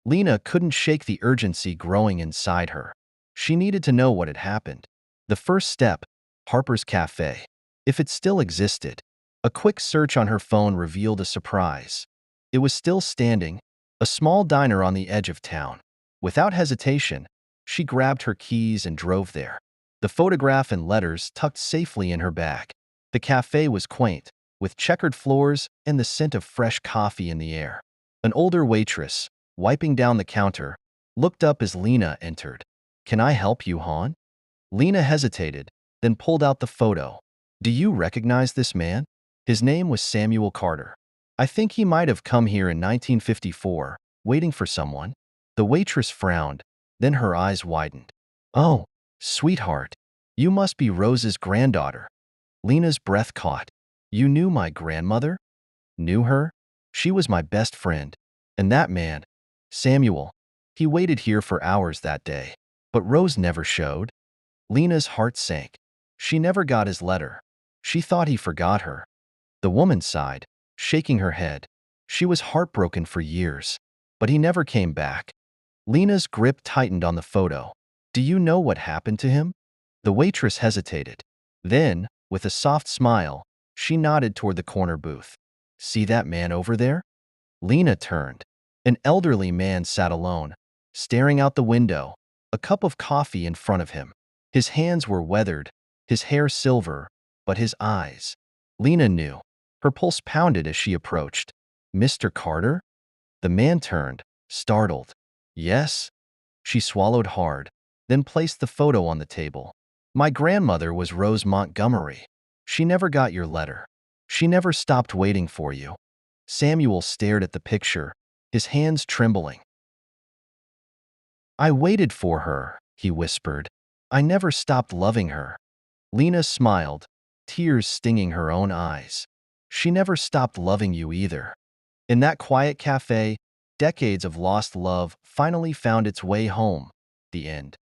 Lena couldn't shake the urgency growing inside her. She needed to know what had happened. The first step, Harper's Cafe. If it still existed. A quick search on her phone revealed a surprise. It was still standing, a small diner on the edge of town. Without hesitation, she grabbed her keys and drove there. The photograph and letters tucked safely in her bag. The cafe was quaint, with checkered floors and the scent of fresh coffee in the air. An older waitress, wiping down the counter, looked up as Lena entered. "Can I help you, hon?" Lena hesitated, then pulled out the photo. "Do you recognize this man?" His name was Samuel Carter. "I think he might have come here in 1954, waiting for someone." The waitress frowned, then her eyes widened. "Oh, sweetheart, you must be Rose's granddaughter." Lena's breath caught. "You knew my grandmother?" "Knew her? She was my best friend. And that man, Samuel, he waited here for hours that day. But Rose never showed." Lena's heart sank. She never got his letter. She thought he forgot her. The woman sighed, shaking her head. She was heartbroken for years, but he never came back. Lena's grip tightened on the photo. "Do you know what happened to him?" The waitress hesitated. Then, with a soft smile, she nodded toward the corner booth. "See that man over there?" Lena turned. An elderly man sat alone, staring out the window, a cup of coffee in front of him. His hands were weathered, his hair silver, but his eyes. Lena knew. Her pulse pounded as she approached. "Mr. Carter?" The man turned, startled. "Yes." She swallowed hard, then placed the photo on the table. "My grandmother was Rose Montgomery. She never got your letter. She never stopped waiting for you." Samuel stared at the picture, his hands trembling. "I waited for her," he whispered. "I never stopped loving her." Lena smiled, tears stinging her own eyes. "She never stopped loving you either." In that quiet cafe, decades of lost love finally found its way home. The end.